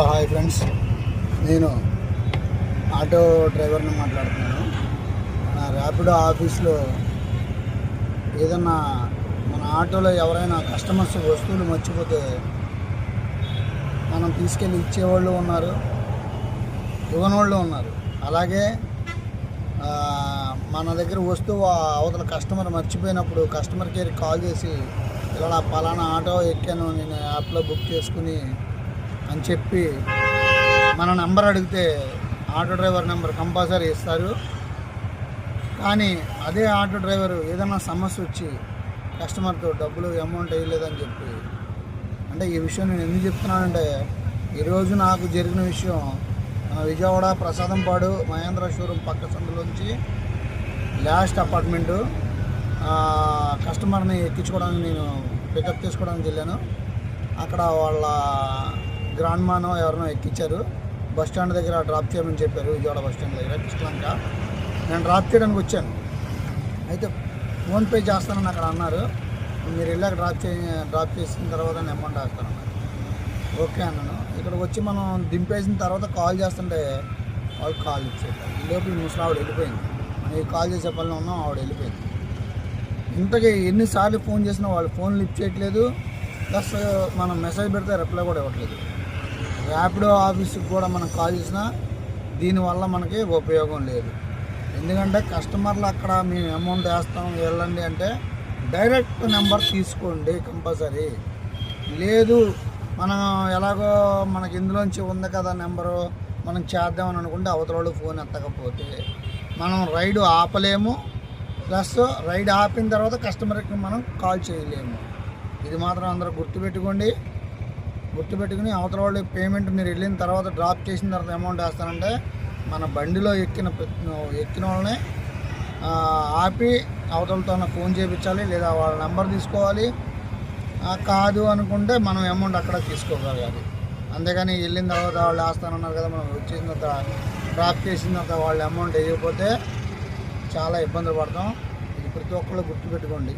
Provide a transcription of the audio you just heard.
Hello hi friends, నేను auto డ్రైవర్ని మాట్లాడుతున్నాను. మన ర్యాపిడో ఆఫీస్లో ఏదన్నా మన ఆటోలో ఎవరైనా కస్టమర్స్ వస్తువులు మర్చిపోతే మనం తీసుకెళ్ళి ఇచ్చేవాళ్ళు ఉన్నారు, ఇవ్వని వాళ్ళు ఉన్నారు. అలాగే మన దగ్గర వస్తువు అవతల కస్టమర్ మర్చిపోయినప్పుడు కస్టమర్ కేర్కి కాల్ చేసి ఇలా పలానా ఆటో ఎక్కాను, నేను యాప్లో బుక్ చేసుకుని అని చెప్పి మన నెంబర్ అడిగితే ఆటో డ్రైవర్ నెంబర్ కంపల్సరీ ఇస్తారు. కానీ అదే ఆటో డ్రైవరు ఏదైనా సమస్య వచ్చి కస్టమర్తో డబ్బులు అమౌంట్ వేయలేదని చెప్పి, అంటే ఈ విషయం నేను ఎందుకు చెప్తున్నానంటే, ఈరోజు నాకు జరిగిన విషయం విజయవాడ ప్రసాదంపాడు మహేంద్ర షోరూమ్ పక్క సందులోంచి లాస్ట్ అపార్ట్మెంటు కస్టమర్ని ఎక్కించుకోవడానికి నేను పికప్ చేసుకోవడానికి వెళ్ళాను. అక్కడ వాళ్ళ గ్రాండ్ మానో ఎవరినో ఎక్కించారు. బస్ స్టాండ్ దగ్గర డ్రాప్ చేయమని చెప్పారు, విజయవాడ బస్ స్టాండ్ దగ్గర కృష్ణలంక. నేను డ్రాప్ చేయడానికి వచ్చాను. అయితే ఫోన్పే చేస్తానని అక్కడ అన్నారు. మీరు వెళ్ళాక డ్రాప్ చేసిన తర్వాత నేను అమౌంట్ వేస్తానన్నారు. ఓకే అన్నాను. ఇక్కడికి వచ్చి మనం దింపేసిన తర్వాత కాల్ చేస్తుంటే వాళ్ళు కాల్ ఇచ్చారు. ఈ లోపల ముసలి ఆవిడ వెళ్ళిపోయింది. మనం కాల్ చేసే పనిలో ఉన్నాం, ఆవిడ వెళ్ళిపోయింది. ఇంతకీ ఎన్నిసార్లు ఫోన్ చేసినా వాళ్ళు ఫోన్ లిఫ్ట్ చేయట్లేదు, ప్లస్ మనం మెసేజ్ పెడితే రిప్లై కూడా ఇవ్వట్లేదు. ర్యాపిడో ఆఫీస్కి కూడా మనం కాల్ చేసినా దీనివల్ల మనకి ఉపయోగం లేదు. ఎందుకంటే కస్టమర్లు అక్కడ మేము అమౌంట్ వేస్తాం వెళ్ళండి అంటే డైరెక్ట్ నెంబర్ తీసుకోండి కంపల్సరీ. లేదు మనం ఎలాగో మనకి ఇందులోంచి ఉంది కదా నెంబరు, మనం చేద్దామని అనుకుంటే అవతల వాళ్ళు ఫోన్ ఎత్తకపోతే మనం రైడ్ ఆపలేము, ప్లస్ రైడ్ ఆపిన తర్వాత కస్టమర్కి మనం కాల్ చేయలేము. ఇది మాత్రం అందరూ గుర్తుపెట్టుకుని అవతల వాళ్ళు పేమెంట్ మీరు వెళ్ళిన తర్వాత డ్రాప్ చేసిన తర్వాత అమౌంట్ వేస్తానంటే మన బండిలో ఎక్కిన వాళ్ళని ఆపి అవతలతో ఫోన్ చేయించాలి, లేదా వాళ్ళ నెంబర్ తీసుకోవాలి. కాదు అనుకుంటే మనం అమౌంట్ అక్కడ తీసుకోగలగాలి. అంతేగాని వెళ్ళిన తర్వాత వాళ్ళు వేస్తానన్నారు కదా, మనం వచ్చేసిన తర్వాత డ్రాప్ చేసిన తర్వాత వాళ్ళు అమౌంట్ వేయకపోతే చాలా ఇబ్బందులు పడతాం. ఇది ప్రతి ఒక్కళ్ళు గుర్తుపెట్టుకోండి.